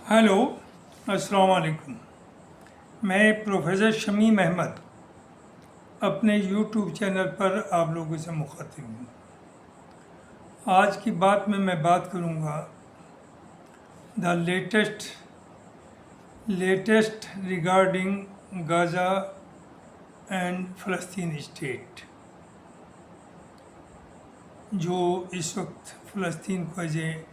Hello, अस्सलाम वालेकुम। मैं प्रोफेसर शमीम अहमद अपने यूट्यूब चैनल पर आप लोगों से मुखातिब हूँ। आज की बात में मैं बात करूँगा the latest regarding Gaza and फ़लस्तीन स्टेट, जो इस वक्त फ़लस्तीन को as a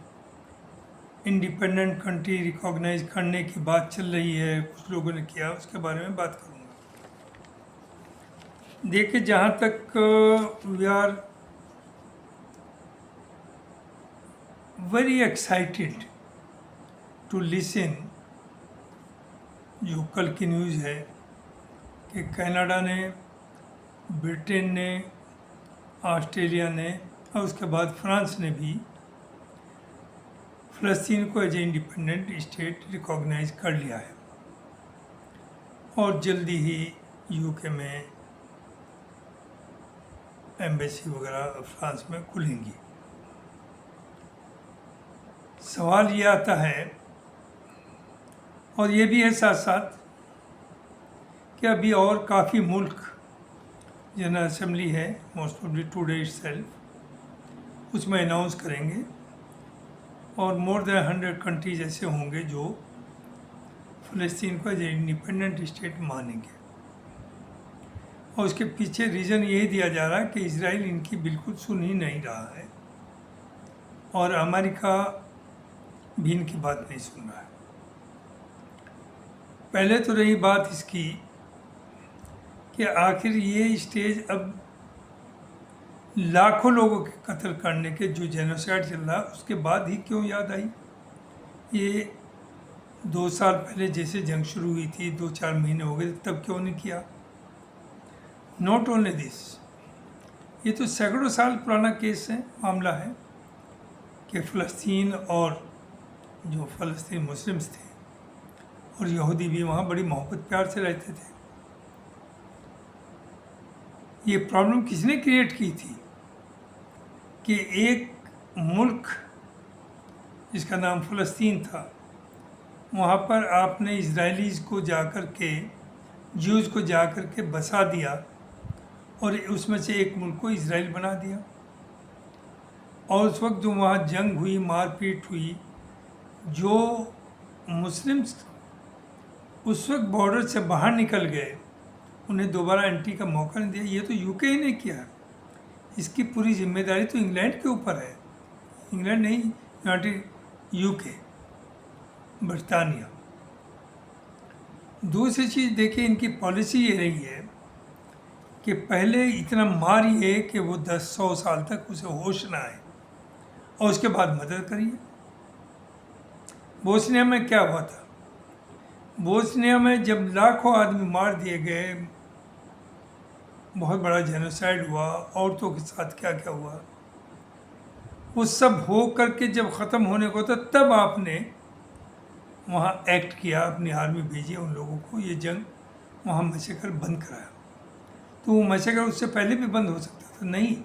independent country recognize करने की बात चल रही है, कुछ लोगों ने किया, उसके बारे में बात करूँगा। देखिए, जहाँ तक we are very excited to listen, जो कल की न्यूज़ है कि कनाडा ने, ब्रिटेन ने, ऑस्ट्रेलिया ने और उसके बाद फ्रांस ने भी फ़लस्तीन को as a independent state recognize कर लिया है और जल्दी ही यूके में एम्बेसी वगैरह फ्रांस में खुलेंगी। सवाल ये आता है, और ये भी है साथ साथ, कि अभी और काफ़ी मुल्क, जनरल असेंबली है मोस्ट प्रॉब्ली टुडे इटसेल्फ, उसमें अनाउंस करेंगे और मोर देन 100 कंट्रीज ऐसे होंगे जो फ़लस्तीन को एज ए इंडिपेंडेंट स्टेट मानेंगे। और उसके पीछे रीज़न यही दिया जा रहा है कि इजराइल इनकी बिल्कुल सुन ही नहीं रहा है और अमेरिका भी इनकी बात नहीं सुन रहा है। पहले तो रही बात इसकी कि आखिर ये स्टेज अब लाखों लोगों के कत्ल करने के, जो जेनोसाइड चल रहा, उसके बाद ही क्यों याद आई। ये 2 साल पहले जैसे जंग शुरू हुई थी, 2-4 महीने हो गए, तब क्यों नहीं किया। नॉट ओनली दिस, ये तो सैकड़ों साल पुराना केस है, मामला है कि फ़लस्तीन और जो फ़लस्तीन मुस्लिम्स थे और यहूदी भी वहाँ बड़ी मोहब्बत प्यार से रहते थे। ये प्रॉब्लम किसने क्रिएट की थी कि एक मुल्क जिसका नाम फ़लस्तीन था, वहाँ पर आपने इजरायलीज़ को जाकर के, ज्यूज़ को जाकर के बसा दिया और उसमें से एक मुल्क को इजराइल बना दिया। और उस वक्त जो वहाँ जंग हुई, मारपीट हुई, जो मुस्लिम्स उस वक्त बॉर्डर से बाहर निकल गए, उन्हें दोबारा एंट्री का मौका नहीं दिया। ये तो यूके ही ने किया, इसकी पूरी जिम्मेदारी तो इंग्लैंड के ऊपर है। इंग्लैंड नहीं, यूनाइटेड यूके, बरतानिया। दूसरी चीज़ देखिए, इनकी पॉलिसी ये रही है कि पहले इतना मारिए कि वो 10-100 साल तक उसे होश ना आए और उसके बाद मदद करिए। बोस्निया में क्या हुआ था? बोस्निया में जब लाखों आदमी मार दिए गए, बहुत बड़ा जेनोसाइड हुआ, औरतों के साथ क्या क्या हुआ, वो सब हो करके जब ख़त्म होने को था, तब आपने वहाँ एक्ट किया, अपनी आर्मी भेजी उन लोगों को, ये जंग वहाँ मैसेकर बंद कराया। तो वो मैसेकर उससे पहले भी बंद हो सकता था, नहीं,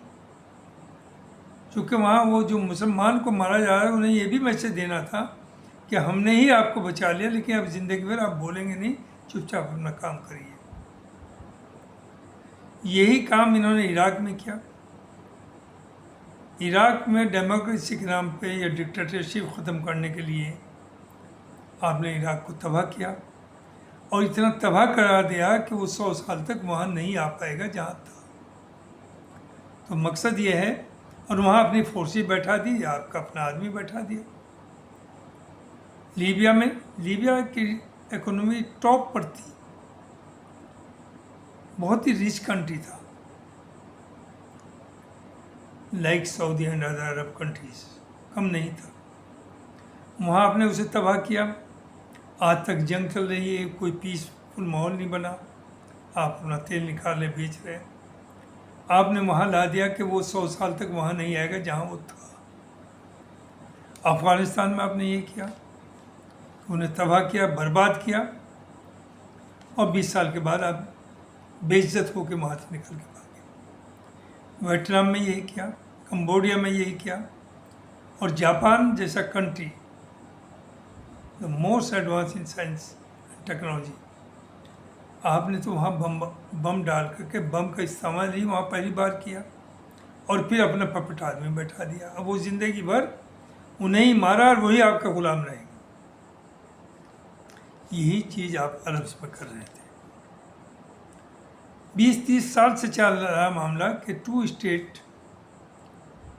क्योंकि वहाँ वो जो मुसलमान को मारा जा रहा है, उन्हें ये भी मैसेज देना था कि हमने ही आपको बचा लिया, लेकिन अब ज़िंदगी भर आप बोलेंगे नहीं, चुपचाप अपना काम करिए। यही काम इन्होंने इराक में किया। इराक में डेमोक्रेसी के नाम पे या डिक्टेटरशिप ख़त्म करने के लिए आपने इराक को तबाह किया और इतना तबाह करा दिया कि वो 100 साल तक वहाँ नहीं आ पाएगा जहाँ था। तो मकसद ये है, और वहाँ अपनी फोर्सेस बैठा दी, आपका अपना आदमी बैठा दिया। लीबिया में, लीबिया की इकोनॉमी टॉप पर थी, बहुत ही रिच कंट्री था, like Saudi and other Arab countries, कम नहीं था। वहाँ आपने उसे तबाह किया। आज तक जंग चल रही है, कोई पीसफुल माहौल नहीं बना, आप अपना तेल निकाल ले बेच रहे हैं। आपने वहाँ ला दिया कि वो 100 साल तक वहाँ नहीं आएगा जहाँ वो था। अफ़गानिस्तान में आपने ये किया, उन्हें तबाह किया, बर्बाद किया, और 20 साल के बाद आप बेइज्जत होकर वहाँ से निकल के भागे। वियतनाम में यही किया, कंबोडिया में यही किया, और जापान जैसा country the most advance in science and technology. आपने तो वहाँ बम डाल करके बम का इस्तेमाल ही वहाँ पहली बार किया और फिर अपना पपेट आदमी बैठा दिया। अब वो ज़िंदगी भर उन्हें ही मारा और वही आपका गुलाम रहेगा। यही चीज़ आप अरब में कर रहे थे। 20-30 साल से चल रहा मामला कि 2 स्टेट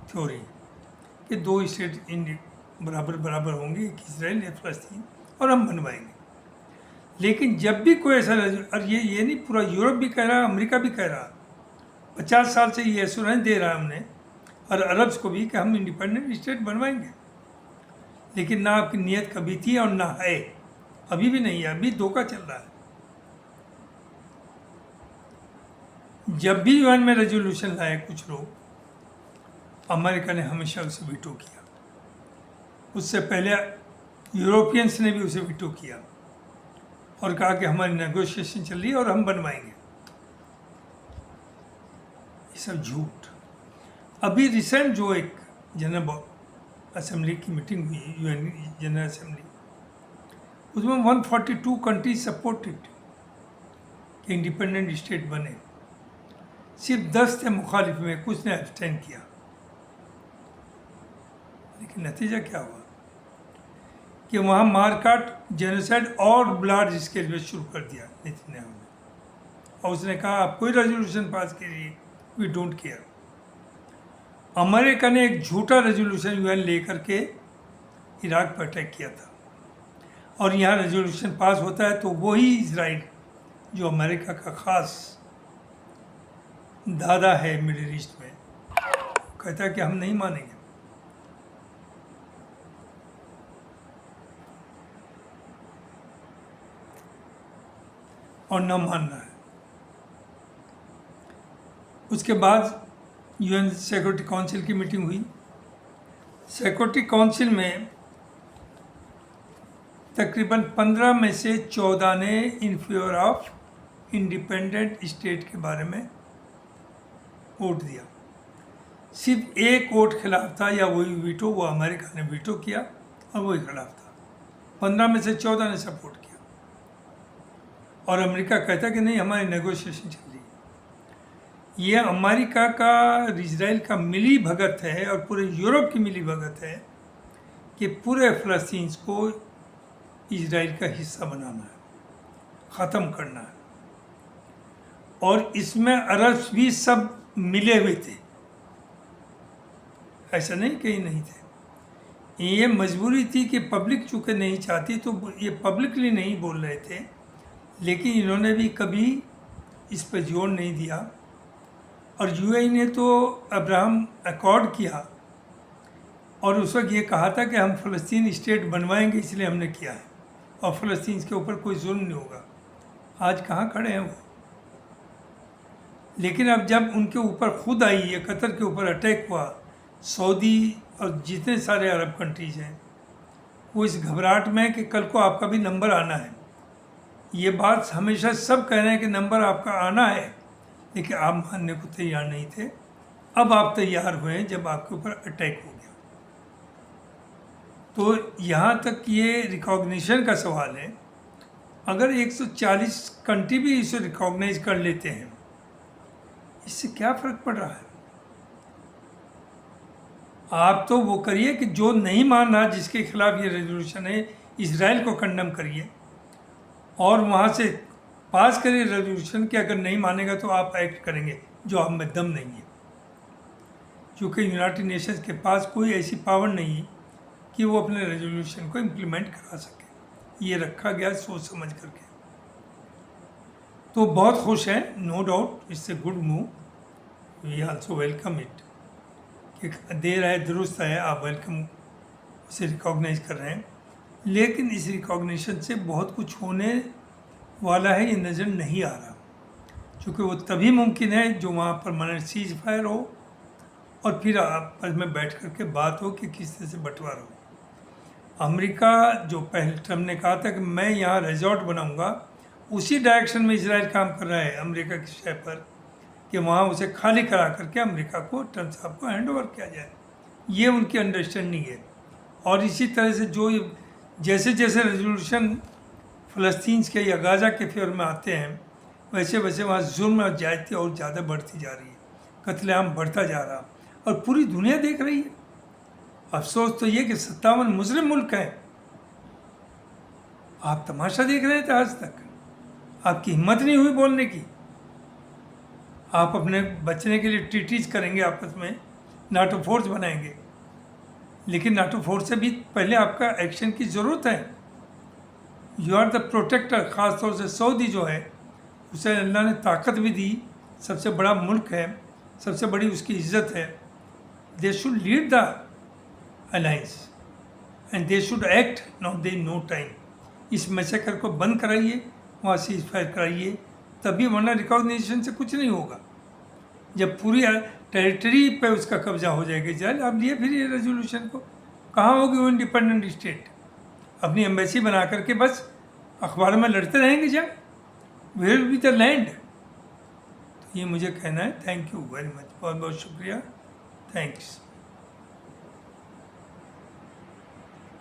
थ्योरी, कि 2 स्टेट बराबर बराबर होंगे, एक इसराइल एक फ़लस्तीन, और हम बनवाएंगे। लेकिन जब भी कोई ऐसा, और ये नहीं, पूरा यूरोप भी कह रहा, अमेरिका भी कह रहा, 50 साल से ये एश्योरेंस दे रहा है हमने, और अरब्स को भी, कि हम इंडिपेंडेंट स्टेट बनवाएंगे। लेकिन ना आपकी नीयत कभी थी और ना है, अभी भी नहीं है, अभी धोखा चल रहा है। जब भी यूएन में रेजोल्यूशन लाए कुछ लोग, अमेरिका ने हमेशा उसे वीटो किया। उससे पहले यूरोपियंस ने भी उसे वीटो किया और कहा कि हमारी नेगोशिएशन चल रही है और हम बनवाएंगे। ये सब झूठ। अभी रिसेंट जो एक जनरल असेंबली की मीटिंग हुई, यूएन जनरल असेंबली, उसमें 142 कंट्रीज सपोर्टेड कि इंडिपेंडेंट स्टेट बने। सिर्फ 10 थे मुखालिफ में, कुछ ने एब्सटेन किया। लेकिन नतीजा क्या हुआ कि वहाँ मारकाट, जेनोसाइड और ब्लड स्केल में शुरू कर दिया नेतन्याहू ने, और उसने कहा आप कोई रेजोल्यूशन पास कीजिए, वी डोंट केयर। अमेरिका ने एक झूठा रेजोल्यूशन यूएन लेकर के इराक पर अटैक किया था, और यहाँ रेजोल्यूशन पास होता है तो वही इजराइल जो अमेरिका का ख़ास दादा है मिडिल ईस्ट में, कहता है कि हम नहीं मानेंगे। और न मानना है। उसके बाद यूएन सिक्योरिटी काउंसिल की मीटिंग हुई। सिक्योरिटी काउंसिल में तकरीबन 15 में से 14 ने in favour of independent state के बारे में वोट दिया। सिर्फ एक वोट खिलाफ था, या वही वीटो, वो अमेरिका ने वीटो किया और वही खिलाफ था। 15 में से 14 ने सपोर्ट किया, और अमेरिका कहता कि नहीं, हमारी नेगोशिएशन चल रही है। ये अमेरिका का, इजराइल का मिली भगत है और पूरे यूरोप की मिली भगत है कि पूरे फ़लस्तीन को इजराइल का हिस्सा बनाना है, ख़त्म करना है। और इसमें अरब भी सब मिले हुए थे, ऐसा नहीं कहीं नहीं थे। ये मजबूरी थी कि पब्लिक चूँकि नहीं चाहती तो ये पब्लिकली नहीं बोल रहे थे, लेकिन इन्होंने भी कभी इस पर जोर नहीं दिया। और यूएई ने तो अब्राहम अकॉर्ड किया और उस वक्त ये कहा था कि हम फ़लस्तीन स्टेट बनवाएंगे, इसलिए हमने किया है, और फ़लस्तीन के ऊपर कोई जुल्म नहीं होगा। आज कहाँ खड़े हैं वो? लेकिन अब जब उनके ऊपर खुद आई है, कतर के ऊपर अटैक हुआ, सऊदी और जितने सारे अरब कंट्रीज़ हैं, वो इस घबराहट में है कि कल को आपका भी नंबर आना है। ये बात हमेशा सब कह रहे हैं कि नंबर आपका आना है, लेकिन आप मानने को तैयार नहीं थे। अब आप तैयार हुए हैं जब आपके ऊपर अटैक हो गया। तो यहाँ तक ये रिकॉग्निशन का सवाल है। अगर 140 कंट्री भी इसे रिकॉग्नाइज कर लेते हैं, इससे क्या फ़र्क पड़ रहा है? आप तो वो करिए कि जो नहीं मान रहा, जिसके खिलाफ ये रेजोल्यूशन है, इजराइल को कंडम करिए और वहाँ से पास करिए रेजोल्यूशन कि अगर नहीं मानेगा तो आप एक्ट करेंगे, जो आप में दम नहीं है। क्योंकि यूनाइटेड नेशंस के पास कोई ऐसी पावर नहीं है कि वो अपने रेजोल्यूशन को इम्प्लीमेंट करा सके। ये रखा गया सोच समझ करके। तो बहुत खुश हैं, no doubt, it's a good move, we also welcome it. कि देर है दुरुस्त है, आप वेलकम इसे रिकॉग्नाइज कर रहे हैं। लेकिन इस रिकॉग्निशन से बहुत कुछ होने वाला है, ये नज़र नहीं आ रहा। क्योंकि वो तभी मुमकिन है जो वहाँ परमानेंट सीज फायर हो और फिर आपस में बैठ कर के बात हो कि किस तरह से बंटवारा हो। अमेरिका, जो पहले ट्रम्प ने कहा था कि मैं यहाँ रिजॉर्ट बनाऊँगा, उसी डायरेक्शन में इजराइल काम कर रहा है अमेरिका की शय पर, कि वहाँ उसे खाली करा करके अमेरिका को, ट्रम्प साहब को हैंड ओवर किया जाए। ये उनकी अंडरस्टैंडिंग है। और इसी तरह से जो जैसे जैसे रेजोल्यूशन फ़लस्तीन के या गाज़ा के फेवर में आते हैं, वैसे वैसे वहाँ जुल्म और ज्यादती और ज़्यादा बढ़ती जा रही है, कत्लेआम बढ़ता जा रहा और पूरी दुनिया देख रही है। अफसोस तो ये कि 57 मुस्लिम मुल्क हैं, आप तमाशा देख रहे थे आज तक, आपकी हिम्मत नहीं हुई बोलने की। आप अपने बचने के लिए ट्रीटीज करेंगे आपस में, नाटो फोर्स बनाएंगे, लेकिन नाटो फोर्स से भी पहले आपका एक्शन की ज़रूरत है। You are the protector. ख़ास तौर से सऊदी जो है, उसे अल्लाह ने ताकत भी दी, सबसे बड़ा मुल्क है, सबसे बड़ी उसकी इज़्ज़त है। They should lead the alliance and they should act, now they know time. इस मैसेकर को बंद कराइए, वहाँ सीज फायर कराइए, तभी, वरना रिकॉग्निशन से कुछ नहीं होगा। जब पूरी टेरिटरी पे उसका कब्जा हो जाएगा इजराइल, आप लिए फिर ये रेजोल्यूशन को, कहाँ होगी वो इंडिपेंडेंट स्टेट? अपनी एम्बेसी बना करके बस अखबार में लड़ते रहेंगे जब, where will be the land? तो ये मुझे कहना है। थैंक यू वेरी मच, बहुत बहुत शुक्रिया, थैंक्स।